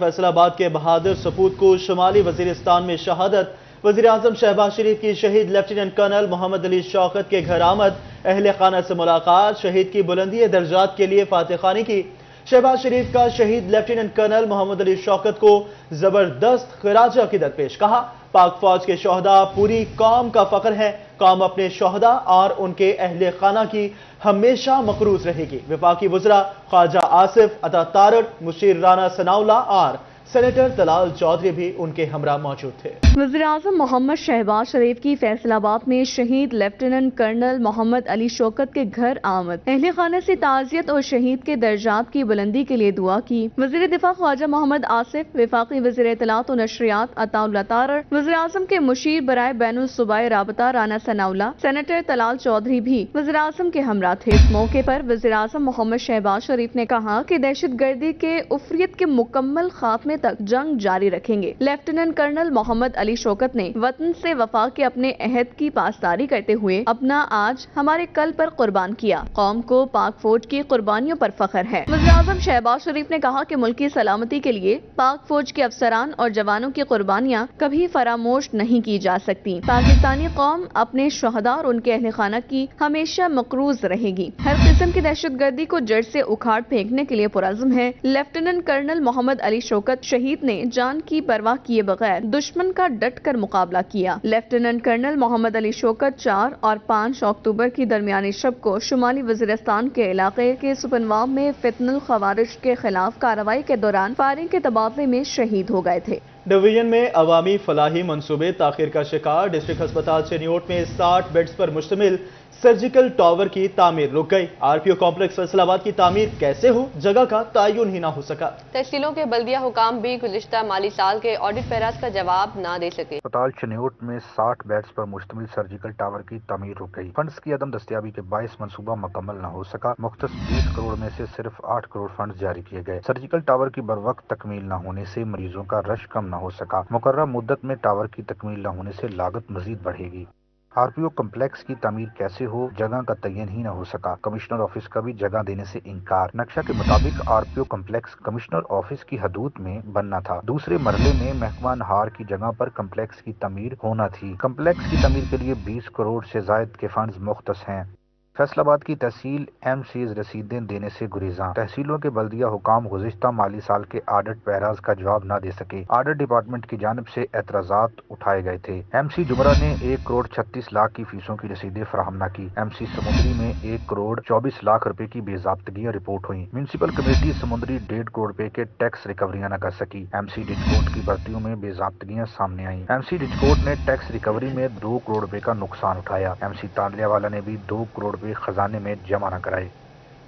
فیصل آباد کے بہادر سپوت کو شمالی وزیرستان میں شہادت۔ وزیراعظم شہباز شریف کی شہید لیفٹیننٹ کرنل محمد علی شوکت کے گھر آمد، اہل خانہ سے ملاقات، شہید کی بلندی درجات کے لیے فاتح خوانی کی۔ شہباز شریف کا شہید لیفٹیننٹ کرنل محمد علی شوکت کو زبردست خراج عقیدت پیش، کہا پاک فوج کے شہداء پوری قوم کا فخر ہیں، قوم اپنے شہداء اور ان کے اہل خانہ کی ہمیشہ مقروض رہے گی۔ وفاقی وزراء خواجہ آصف عطا تارڑ، مشیر رانا ثناء اللہ اور سینیٹر طلال چودھری بھی ان کے ہمراہ موجود تھے۔ وزیراعظم محمد شہباز شریف کی فیصل آباد میں شہید لیفٹیننٹ کرنل محمد علی شوکت کے گھر آمد، اہل خانہ سے تعزیت اور شہید کے درجات کی بلندی کے لیے دعا کی۔ وزیر دفاع خواجہ محمد آصف، وفاقی وزیر اطلاعات و نشریات عطا اللہ تارڑ، وزیراعظم کے مشیر برائے بین الصوبائی رابطہ رانا ثناء اللہ، سینیٹر طلال چودھری بھی وزیراعظم کے ہمراہ تھے۔ اس موقع پر وزیراعظم محمد شہباز شریف نے کہا کہ دہشت گردی کے عفریت کے مکمل خاتمے تک جنگ جاری رکھیں گے۔ لیفٹیننٹ کرنل محمد علی شوکت نے وطن سے وفا کے اپنے عہد کی پاسداری کرتے ہوئے اپنا آج ہمارے کل پر قربان کیا۔ قوم کو پاک فوج کی قربانیوں پر فخر ہے۔ وزیراعظم شہباز شریف نے کہا کہ ملک کی سلامتی کے لیے پاک فوج کے افسران اور جوانوں کی قربانیاں کبھی فراموش نہیں کی جا سکتی۔ پاکستانی قوم اپنے شہداء اور ان کے اہل خانہ کی ہمیشہ مقروض رہے گی۔ ہر قسم کی دہشت گردی کو جڑ سے اکھاڑ پھینکنے کے لیے پرعزم ہے۔ لیفٹیننٹ کرنل محمد علی شوکت شہید نے جان کی پرواہ کیے بغیر دشمن کا ڈٹ کر مقابلہ کیا۔ لیفٹیننٹ کرنل محمد علی شوکت 4 اور 5 اکتوبر کی درمیانی شب کو شمالی وزیرستان کے علاقے کے سپنوام میں فتن الخوارج کے خلاف کارروائی کے دوران فائرنگ کے تبادلے میں شہید ہو گئے تھے۔ ڈویژن میں عوامی فلاحی منصوبے تاخیر کا شکار، ڈسٹرکٹ ہسپتال چنیوٹ میں 60 بیڈز پر مشتمل سرجیکل ٹاور کی تعمیر رک گئی۔ آر پی او کمپلیکس فیصل آباد کی تعمیر کیسے ہو، جگہ کا تعین ہی نہ ہو سکا۔ تحصیلوں کے بلدیہ حکام بھی گزشتہ مالی سال کے آڈٹ پیراز کا جواب نہ دے سکے۔ ہسپتال چنیوٹ میں 60 بیڈز پر مشتمل سرجیکل ٹاور کی تعمیر رک گئی۔ فنڈز کی عدم دستیابی کے باعث منصوبہ مکمل نہ ہو سکا۔ مختص 20 کروڑ میں سے صرف 8 کروڑ فنڈز جاری کیے گئے۔ سرجیکل ٹاور کی بروقت تکمیل نہ ہونے سے مریضوں کا رش کم نہ ہو سکا۔ مقررہ مدت میں ٹاور کی تکمیل نہ ہونے سے لاگت مزید بڑھے گی۔ آر پی او کمپلیکس کی تعمیر کیسے ہو، جگہ کا تعین ہی نہ ہو سکا۔ کمشنر آفس کا بھی جگہ دینے سے انکار۔ نقشہ کے مطابق آر پی او کمپلیکس کمشنر آفس کی حدود میں بننا تھا۔ دوسرے مرحلے میں محکمہ نہار کی جگہ پر کمپلیکس کی تعمیر ہونا تھی۔ کمپلیکس کی تعمیر کے لیے 20 کروڑ سے زائد کے فنڈز مختص ہیں۔ فیصل آباد کی تحصیل ایم سیز رسیدیں دینے سے گریزاں۔ تحصیلوں کے بلدیہ حکام گزشتہ مالی سال کے آڈٹ پیراز کا جواب نہ دے سکے۔ آڈٹ ڈپارٹمنٹ کی جانب سے اعتراضات اٹھائے گئے تھے۔ ایم سی جمرہ نے 1 کروڑ 36 لاکھ کی فیسوں کی رسیدیں فراہم نہ کی۔ ایم سی سمندری میں 1 کروڑ 24 لاکھ روپے کی بے ضابطگیاں رپورٹ ہوئیں۔ میونسپل کمیٹی سمندری 1.5 کروڑ روپے کے ٹیکس ریکوریاں نہ کر سکی۔ ایم سی ڈچکوٹ کی بھرتیوں میں بے ضابطگیاں سامنے آئیں۔ ایم سی ڈچکوٹ نے ٹیکس ریکوری میں 2 کروڑ روپے کا نقصان اٹھایا۔ ایم سی تانلیہ والا نے بھی 2 کروڑ روپے خزانے میں جمع نہ کرائے۔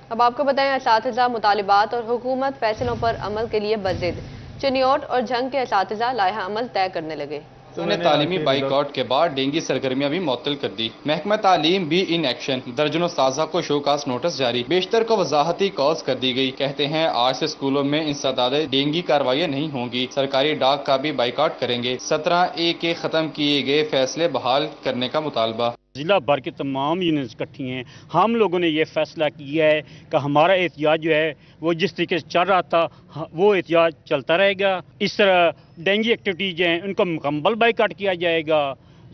اب آپ کو بتائیں، اساتذہ مطالبات اور حکومت فیصلوں پر عمل کے لیے بضد۔ چنیوٹ اور جھنگ کے اساتذہ لائحہ عمل طے کرنے لگے۔ انہوں نے تعلیمی بائیکاٹ کے بعد ڈینگی سرگرمیاں بھی معطل کر دی۔ محکمہ تعلیم بھی ان ایکشن، درجنوں اساتذہ کو شوکاز نوٹس جاری، بیشتر کو وضاحتی کالز کر دی گئی۔ کہتے ہیں آج سے اسکولوں میں انسداد ڈینگی کاروائیاں نہیں ہوں گی۔ سرکاری ڈاک کا بھی بائیکاٹ کریں گے۔ 17A کے ختم کیے گئے فیصلے بحال کرنے کا مطالبہ۔ ضلع بھر کی تمام یونٹس اکٹھی ہیں۔ ہم لوگوں نے یہ فیصلہ کیا ہے کہ ہمارا احتجاج جو ہے وہ جس طریقے سے چل رہا تھا وہ احتجاج چلتا رہے گا۔ اس طرح ڈینگی ایکٹیویٹیز ہیں ان کو مکمل بائیکاٹ کیا جائے گا،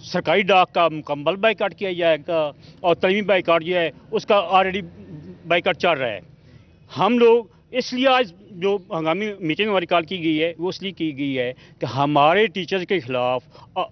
سرکاری ڈاک کا مکمل بائیکاٹ کیا جائے گا، اور تعلیمی بائیکاٹ جو ہے اس کا آلریڈی بائیکاٹ چل رہا ہے۔ ہم لوگ اس لیے آج جو ہنگامی میٹنگ ہماری کال کی گئی ہے وہ اس لیے کی گئی ہے کہ ہمارے ٹیچرز کے خلاف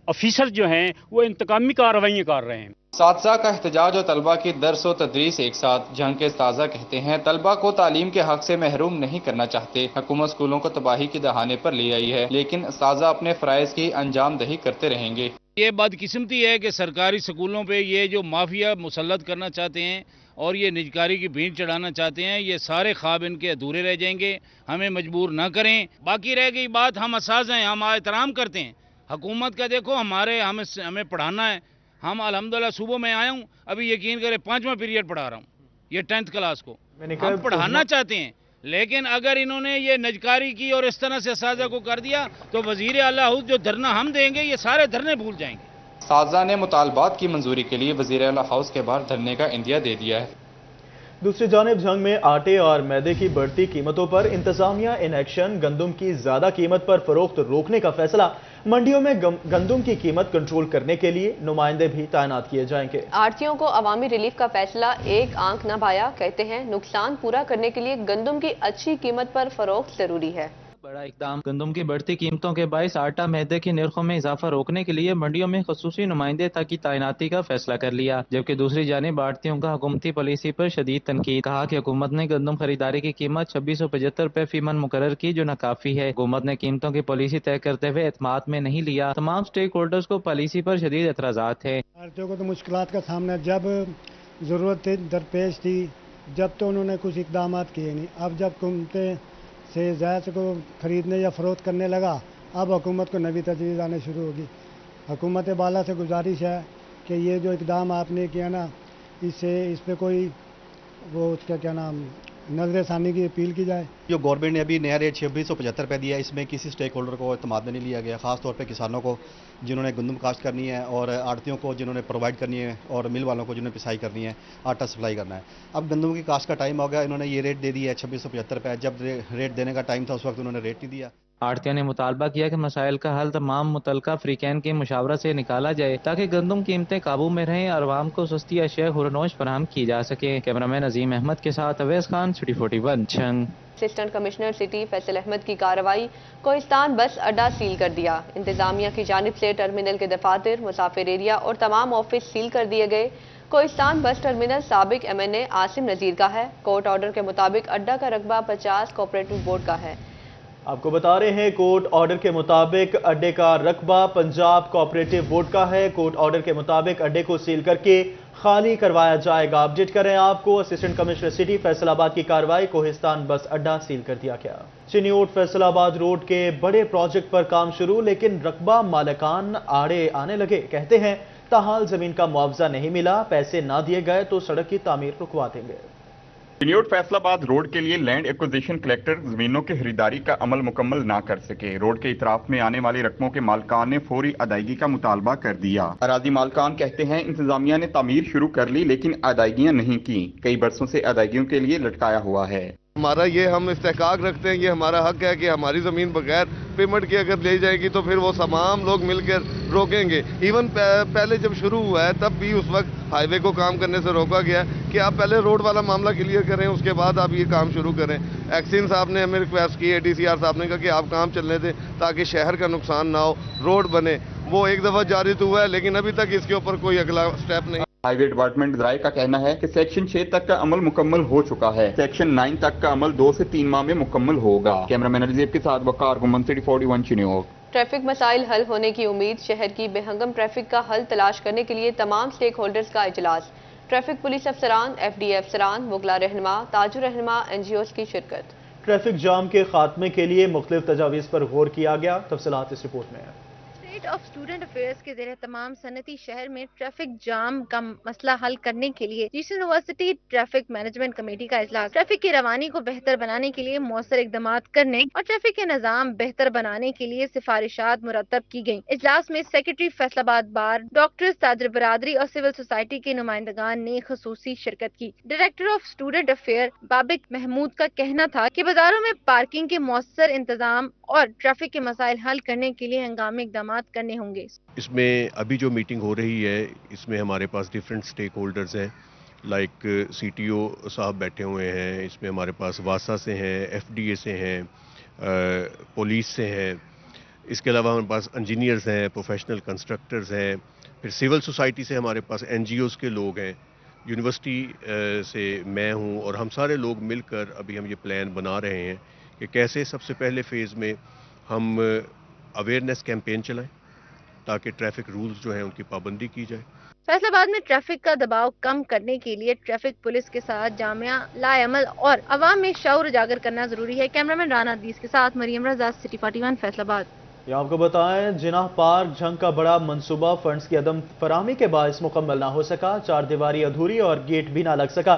آفیسر جو ہیں وہ انتقامی کارروائیاں کر رہے ہیں۔ اساتذہ کا احتجاج اور طلبہ کی درس و تدریس ایک ساتھ۔ جھنگ کے اساتذہ کہتے ہیں طلبہ کو تعلیم کے حق سے محروم نہیں کرنا چاہتے۔ حکومت اسکولوں کو تباہی کی دہانے پر لے آئی ہے، لیکن اساتذہ اپنے فرائض کی انجام دہی کرتے رہیں گے۔ یہ بدقسمتی ہے کہ سرکاری سکولوں پہ یہ جو مافیا مسلط کرنا چاہتے ہیں اور یہ نجکاری کی بھینٹ چڑھانا چاہتے ہیں، یہ سارے خواب ان کے ادھورے رہ جائیں گے۔ ہمیں مجبور نہ کریں۔ باقی رہ گئی بات، ہم اساتذہ ہیں، ہم احترام کرتے ہیں حکومت کا۔ دیکھو ہمیں پڑھانا ہے۔ ہم الحمدللہ صبح میں آیا ہوں، ابھی یقین کریں 5واں پیریڈ پڑھا رہا ہوں، یہ 10th کلاس کو۔ ہم پڑھانا چاہتے ہیں، لیکن اگر انہوں نے یہ نجکاری کی اور اس طرح سے اساتذہ کو کر دیا تو وزیر اعلیٰ جو دھرنا ہم دیں گے یہ سارے دھرنے بھول جائیں گے۔ اساتذہ نے مطالبات کی منظوری کے لیے وزیر اعلیٰ ہاؤس کے باہر دھرنے کا عندیہ دے دیا ہے۔ دوسری جانب جھنگ میں آٹے اور میدے کی بڑھتی قیمتوں پر انتظامیہ ان ایکشن، گندم کی زیادہ قیمت پر فروخت روکنے کا فیصلہ، منڈیوں میں گندم کی قیمت کنٹرول کرنے کے لیے نمائندے بھی تعینات کیے جائیں گے۔ آڑھتیوں کو عوامی ریلیف کا فیصلہ ایک آنکھ نہ بھایا، کہتے ہیں نقصان پورا کرنے کے لیے گندم کی اچھی قیمت پر فروخت ضروری ہے۔ بڑا اقدام، گندم کی بڑھتی قیمتوں کے باعث آٹا میدے کی نرخوں میں اضافہ روکنے کے لیے منڈیوں میں خصوصی نمائندے کی تعیناتی کا فیصلہ کر لیا، جبکہ دوسری جانب آڑھتیوں کا حکومتی پالیسی پر شدید تنقید، کہا کہ حکومت نے گندم خریداری کی قیمت 2675 روپے فی من مقرر کی، جو ناکافی ہے۔ حکومت نے قیمتوں کی پالیسی طے کرتے ہوئے اعتماد میں نہیں لیا۔ تمام سٹیک ہولڈرز کو پالیسی پر شدید اعتراضات ہیں۔ آڑھتیوں کو تو مشکلات کا سامنا جب ضرورت درپیش تھی جب تو انہوں نے کچھ اقدامات کیے نہیں، اب جب قیمتیں سے زائد کو خریدنے یا فروخت کرنے لگا، اب حکومت کو نئی تجویز آنے شروع ہوگی۔ حکومت بالا سے گزارش ہے کہ یہ جو اقدام آپ نے کیا نا، اس پہ کوئی وہ اس کا کیا نام نظر ثانی کی اپیل کی جائے۔ جو گورنمنٹ نے ابھی نیا ریٹ 2675 روپے دیا ہے، اس میں کسی سٹیک ہولڈر کو اعتماد میں نہیں لیا گیا، خاص طور پہ کسانوں کو جنہوں نے گندم کاشت کرنی ہے، اور آڑھتیوں کو جنہوں نے پرووائڈ کرنی ہے، اور مل والوں کو جنہوں نے پسائی کرنی ہے، آٹا سپلائی کرنا ہے۔ اب گندم کی کاشت کا ٹائم ہو گیا، انہوں نے یہ ریٹ دے دیا ہے 2675 روپے، جب ریٹ دینے کا ٹائم تھا اس وقت انہوں نے ریٹ نہیں دیا۔ آڑھتیوں نے مطالبہ کیا کہ مسائل کا حل تمام متعلقہ فریقین کے مشاورت سے نکالا جائے تاکہ گندم قیمتیں قابو میں رہیں اور عوام کو سستی اشیاء خورنوش فراہم کی جا سکے۔ کیمرامین عظیم احمد کے ساتھ اویس خان، سٹی 41 چھنگ۔ Assistant commissioner city Faisal Ahmed کی کارروائی، کوہستان بس اڈا سیل کر دیا۔ انتظامیہ کی جانب سے ٹرمینل کے دفاتر، مسافر ایریا اور تمام آفس سیل کر دیے گئے۔ کوہستان بس ٹرمینل سابق MNA عاصم نذیر کا ہے۔ کورٹ آرڈر کے مطابق اڈا کا رقبہ 50 کوآپریٹو بورڈ کا ہے۔ آپ کو بتا رہے ہیں کورٹ آرڈر کے مطابق اڈے کا رقبہ پنجاب کوآپریٹو بورڈ کا ہے۔ کورٹ آرڈر کے مطابق اڈے کو سیل کر کے خالی کروایا جائے گا۔ اپڈیٹ کریں آپ کو، اسسٹنٹ کمشنر سٹی فیصل آباد کی کارروائی، کوہستان بس اڈا سیل کر دیا گیا۔ چنیوٹ فیصل آباد روڈ کے بڑے پروجیکٹ پر کام شروع، لیکن رقبہ مالکان آڑے آنے لگے، کہتے ہیں تاحال زمین کا معاوضہ نہیں ملا، پیسے نہ دیے گئے تو سڑک کی تعمیر رکوا دیں گے۔ چنیوٹ فیصل آباد روڈ کے لیے لینڈ ایکوزیشن کلیکٹر زمینوں کی خریداری کا عمل مکمل نہ کر سکے۔ روڈ کے اطراف میں آنے والی رقموں کے مالکان نے فوری ادائیگی کا مطالبہ کر دیا۔ اراضی مالکان کہتے ہیں انتظامیہ نے تعمیر شروع کر لی لیکن ادائیگیاں نہیں کی، کئی برسوں سے ادائیگیوں کے لیے لٹکایا ہوا ہے۔ ہمارا یہ ہم استحقاق رکھتے ہیں، یہ ہمارا حق ہے کہ ہماری زمین بغیر پیمنٹ کے اگر لے جائے گی تو پھر وہ تمام لوگ مل کر روکیں گے۔ ایون پہلے جب شروع ہوا ہے تب بھی اس وقت ہائی وے کو کام کرنے سے روکا گیا کہ آپ پہلے روڈ والا معاملہ کلیئر کریں، اس کے بعد آپ یہ کام شروع کریں۔ ایکسین صاحب نے ہمیں ریکویسٹ کی ہے، DCR صاحب نے کہا کہ آپ کام چلنے دیں تاکہ شہر کا نقصان نہ ہو، روڈ بنے۔ وہ ایک دفعہ جاری تو ہوا ہے لیکن ابھی تک اس کے اوپر کوئی اگلا سٹیپ نہیں۔ ہائی وے ڈپارٹمنٹ ذرائع کا کہنا ہے کہ سیکشن 6 تک کا عمل مکمل ہو چکا ہے، سیکشن 9 تک کا عمل 2 سے 3 ماہ میں مکمل ہوگا۔ کیمرامین رضیب کے ساتھ وقار گمن، سٹی 41 چنیوٹ۔ ٹریفک مسائل حل ہونے کی امید، شہر کی بے ہنگم ٹریفک کا حل تلاش کرنے کے لیے تمام سٹیک ہولڈرز کا اجلاس۔ ٹریفک پولیس افسران، FDA افسران، وکلا رہنما، تاجر رہنما، NGOs کی شرکت۔ ٹریفک جام کے خاتمے کے لیے مختلف تجاویز پر غور کیا گیا، تفصیلات اس رپورٹ میں ہیں۔ اسٹیٹ آف اسٹوڈنٹ افیئرز کے زیر تمام صنعتی شہر میں ٹریفک جام کا مسئلہ حل کرنے کے لیے یونیورسٹی ٹریفک مینجمنٹ کمیٹی کا اجلاس۔ ٹریفک کی روانی کو بہتر بنانے کے لیے مؤثر اقدامات کرنے اور ٹریفک کے نظام بہتر بنانے کے لیے سفارشات مرتب کی گئیں۔ اجلاس میں سیکرٹری فیصل آباد بار، ڈاکٹرز، تاجر برادری اور سول سوسائٹی کے نمائندگان نے خصوصی شرکت کی۔ Director of student affair Babak Mahmood کا کہنا تھا کہ بازاروں میں پارکنگ کے مؤثر انتظام اور ٹریفک کے مسائل حل کرنے کے لیے ہنگامی اقدامات کرنے ہوں گے۔ اس میں ابھی جو میٹنگ ہو رہی ہے اس میں ہمارے پاس ڈیفرنٹ سٹیک ہولڈرز ہیں، لائک CTO صاحب بیٹھے ہوئے ہیں، اس میں ہمارے پاس واسا سے ہیں، FDA سے ہیں، پولیس سے ہیں، اس کے علاوہ ہمارے پاس انجینئرز ہیں، پروفیشنل کنسٹرکٹرز ہیں، پھر سول سوسائٹی سے ہمارے پاس NGOs کے لوگ ہیں، یونیورسٹی سے میں ہوں، اور ہم سارے لوگ مل کر ابھی ہم یہ پلان بنا رہے ہیں کہ کیسے سب سے پہلے فیز میں ہم اویئرنیس کیمپین چلائیں تاکہ ٹریفک رولز جو ہیں ان کی پابندی کی جائے۔ فیصل آباد میں ٹریفک کا دباؤ کم کرنے کے لیے ٹریفک پولیس کے ساتھ جامعہ لائے عمل اور عوام میں شعور اجاگر کرنا ضروری ہے۔ کیمرامین رانا عدیس کے ساتھ مریم رضا، سٹی 41 فیصل آباد۔ یہ آپ کو بتائیں، جناح پارک جھنگ کا بڑا منصوبہ فنڈز کی عدم فراہمی کے باعث مکمل نہ ہو سکا، 4 دیواری ادھوری اور گیٹ بھی نہ لگ سکا۔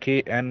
KN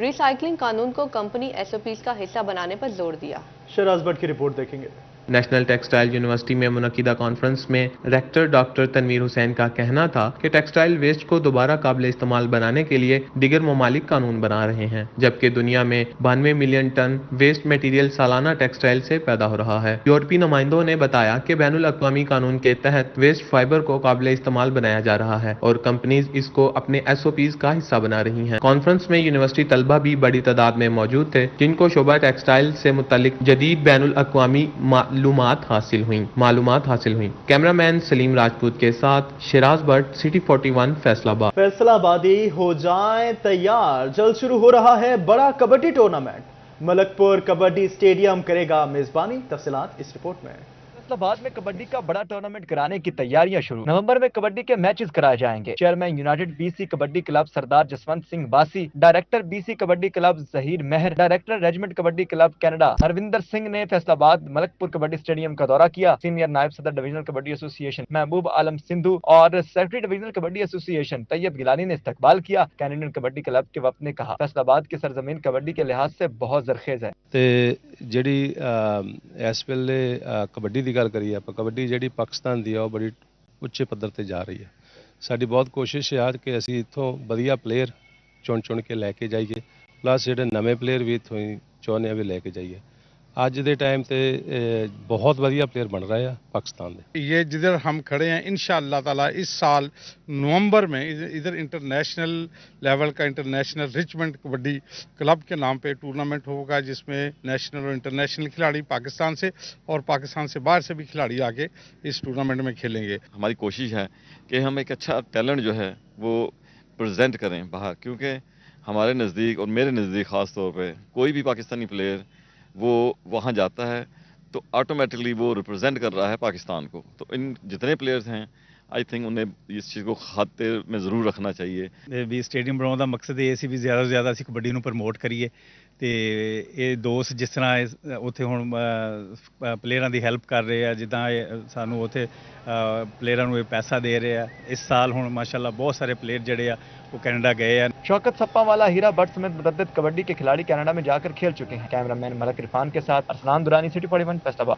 ریسائکلنگ قانون کو کمپنی SOPs کا حصہ بنانے پر زور دیا۔ شہراز بٹ کی رپورٹ دیکھیں گے۔ نیشنل ٹیکسٹائل یونیورسٹی میں منعقدہ کانفرنس میں ریکٹر ڈاکٹر تنویر حسین کا کہنا تھا کہ ٹیکسٹائل ویسٹ کو دوبارہ قابل استعمال بنانے کے لیے دیگر ممالک قانون بنا رہے ہیں، جبکہ دنیا میں 92 ملین ٹن ویسٹ میٹیریل سالانہ ٹیکسٹائل سے پیدا ہو رہا ہے۔ یورپی نمائندوں نے بتایا کہ بین الاقوامی قانون کے تحت ویسٹ فائبر کو قابل استعمال بنایا جا رہا ہے اور کمپنیز اس کو اپنے SOPs کا حصہ بنا رہی ہیں۔ کانفرنس میں یونیورسٹی طلبہ بھی بڑی تعداد میں موجود تھے، جن کو شعبہ ٹیکسٹائل سے متعلق جدید بین الاقوامی معلومات حاصل ہوئیں۔ کیمرہ مین سلیم راجپوت کے ساتھ شہراز بٹ، سٹی 41 فیصل آباد۔ فیصل آبادی ہو جائیں تیار، جلد شروع ہو رہا ہے بڑا کبڈی ٹورنامنٹ۔ ملک پور کبڈی اسٹیڈیم کرے گا میزبانی، تفصیلات اس رپورٹ میں۔ فیصل آباد میں کبڈی کا بڑا ٹورنامنٹ کرانے کی تیاریاں شروع۔ نومبر میں کبڈی کے میچز کرائے جائیں گے۔ Chairman united BC kabaddi club Sardar Jaswant Singh Basi, director BC kabaddi club Zaheer Mehr, director regiment kabaddi club Canada Harvinder Singh نے فیصل آباد ملک پور کبڈی اسٹیڈیم کا دورہ کیا۔ سینئر نائب صدر ڈویژنل کبڈی ایسوسی ایشن محبوب عالم سندھو اور سیکرٹری ڈویژنل کبڈی ایسوسی ایشن طیب گیلانی نے استقبال کیا۔ کینیڈین کبڈی کلب کے وفد نے کہا فیصل آباد کی سرزمین کبڈی کے لحاظ سے بہت زرخیز ہے۔ جڑی اس ویلے کبڈی کی گل کریے، کبڈی جڑی پاکستان دی ہے وہ بڑی اچے پدر تے جا رہی ہے۔ ساری بہت کوشش ہے کہ اسی اتوں بدیا پلیئر چن کے لے کے جائیے، پلس جڑے نویں پلیئر بھی اتوں ہی چاہنے بھی لے کے جائیے۔ اج دے ٹائم تے بہت بدیا پلیئر بن رہے ہیں پاکستان دے۔ یہ جدھر ہم کھڑے ہیں انشاءاللہ تعالی اس سال نومبر میں ادھر انٹرنیشنل لیول کا انٹرنیشنل ریچمنٹ کبڈی کلب کے نام پہ ٹورنامنٹ ہوگا، جس میں نیشنل اور انٹرنیشنل کھلاڑی پاکستان سے اور پاکستان سے باہر سے بھی کھلاڑی آ کے اس ٹورنامنٹ میں کھیلیں گے۔ ہماری کوشش ہے کہ ہم ایک اچھا ٹیلنٹ جو ہے وہ پریزنٹ کریں باہر، کیونکہ ہمارے نزدیک اور میرے نزدیک خاص طور پہ کوئی بھی پاکستانی پلیئر وہ وہاں جاتا ہے تو آٹومیٹکلی وہ ریپرزینٹ کر رہا ہے پاکستان کو۔ تو ان جتنے پلیئرز ہیں آئی تھنک انہیں اس چیز کو خاطر میں ضرور رکھنا چاہیے۔ بھی اسٹیڈیم بناਉਣ ਦਾ ਮਕਸਦ ਇਹ ਸੀ ਵੀ ਜ਼ਿਆਦਾ ਤੋਂ ਜ਼ਿਆਦਾ ਅਸੀਂ ਕਬੱਡੀ ਨੂੰ ਪ੍ਰਮੋਟ ਕਰੀਏ ਤੇ ਇਹ ਦੋਸਤ ਜਿਸ ਤਰ੍ਹਾਂ ਉੱਥੇ ਹੁਣ ਪਲੇਅਰਾਂ ਦੀ ਹੈਲਪ ਕਰ ਰਹੇ ਆ, ਜਿੱਦਾਂ ਸਾਨੂੰ ਉੱਥੇ ਪਲੇਅਰਾਂ ਨੂੰ ਇਹ ਪੈਸਾ ਦੇ ਰਹੇ ਆ। ਇਸ ਸਾਲ ਹੁਣ ਮਾਸ਼ਾਅੱਲਾ ਬਹੁਤ ਸਾਰੇ ਪਲੇਅਰ ਜਿਹੜੇ ਆ وہ کینیڈا گئے ہیں۔ شوکت سپا والا ہیرا بٹ سمیت متعدد کبڈی کے کھلاڑی کینیڈا میں جا کر کھیل چکے ہیں۔ کیمرہ مین ملک عرفان کے ساتھ ارسلان درانی، سٹی 41 فیصل آباد۔